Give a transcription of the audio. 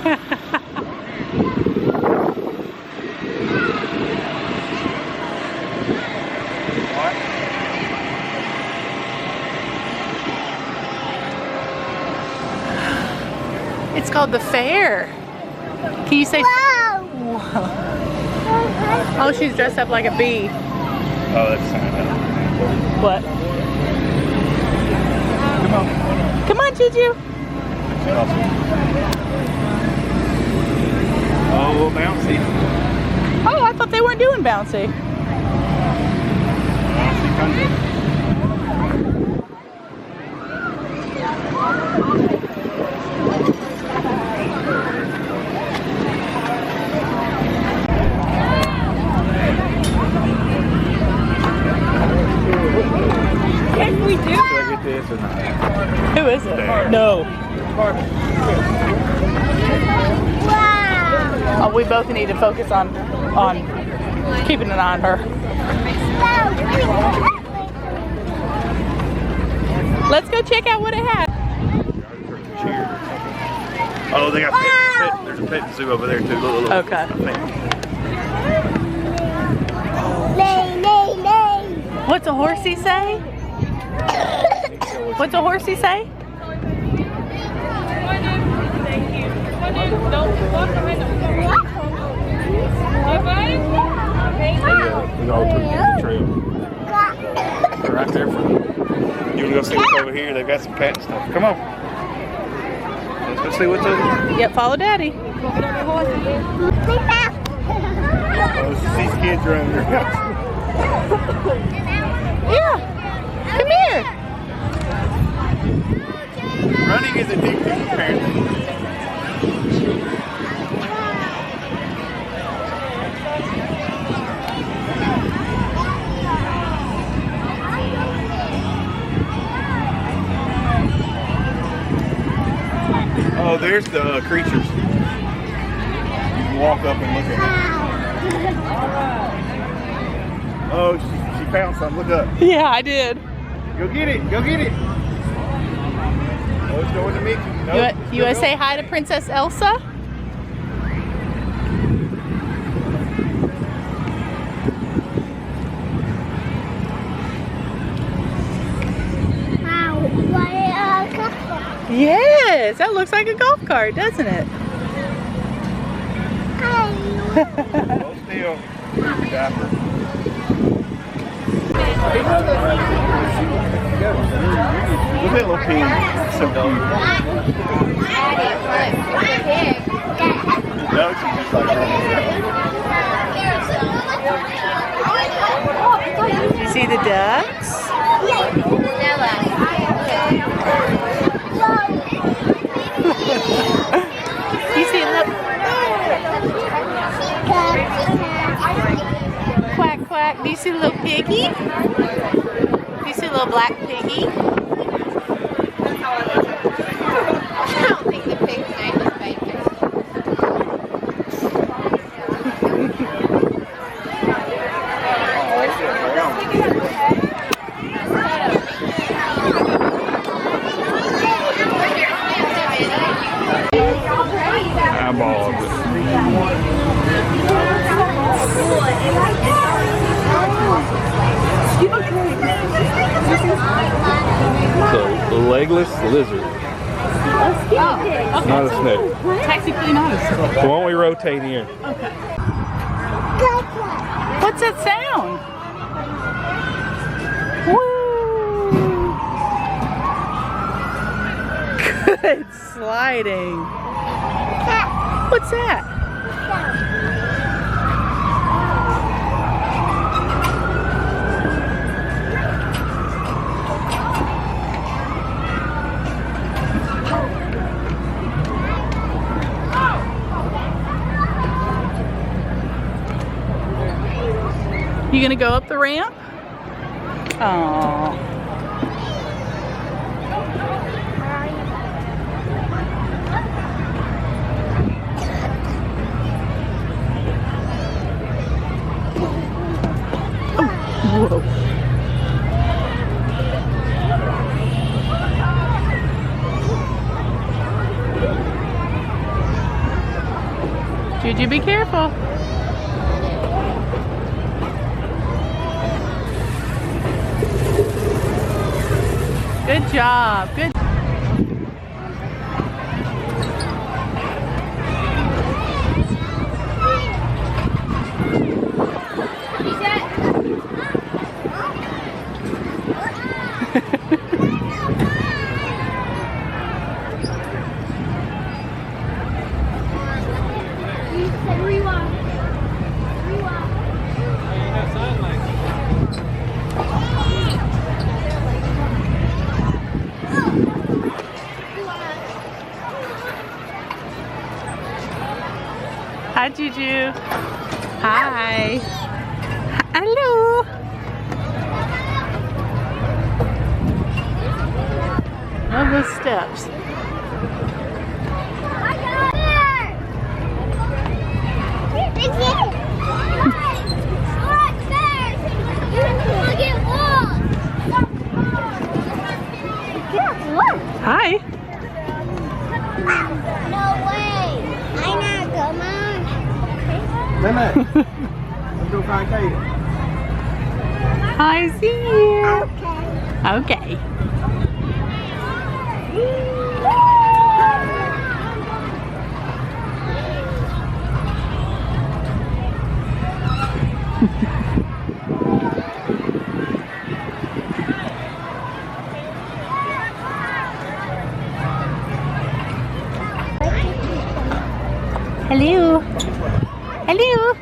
It's called the fair. Can you say? Whoa. Oh, she's dressed up like a bee. Oh, that's Santa. What? Come on. Come on, JuJu. Oh, a little bouncy. Oh, I thought they weren't doing bouncy. Bouncy country. Can we do? Should I get this or not? Who is it? There. No. Wow. Oh, we both need to focus on keeping an eye on her. Let's go check out what it has. Oh, they got pet. There's a pet zoo over there too. Look. Okay. Lay, lay, lay. What's a horsey say? What's a horsey say? We all took the trail. They're right there for you. You wanna go see what's over here? They've got some pet stuff. Come on. Let's go see what's over here. Yep, follow Daddy. Oh, these kids are under here. Yeah. Come here. Running is addictive, apparently. Oh, there's the creatures. You can walk up and look at them. Oh, she found something. Look up. Yeah, I did. Go get it. Go get it. Oh, it's going to Mickey. Nope, You want to say hi to Princess Elsa? Yes, that looks like a golf cart, doesn't it? Hold still. Dapper. Look at that little pig. It's so cute. No, she's just like Do you see the ducks? You see them? Quack, quack. Do you see the little piggy? Do you see the little black piggy? I don't think the pig's name is Bacon. eyeballs. So, the legless lizard. Okay. Not a snake. Technically not a snake. So why don't we rotate here? Okay. What's that sound? Woo! Good sliding. What's that? You gonna go up the ramp? Aww. Whoa. JuJu, be careful. Good job. Good. Hi, JuJu. Hi. Hello. Love those steps. Hi. No way. I not go, Mom. Let's go find Katie. I see you. Okay. Okay. Hello. Hello.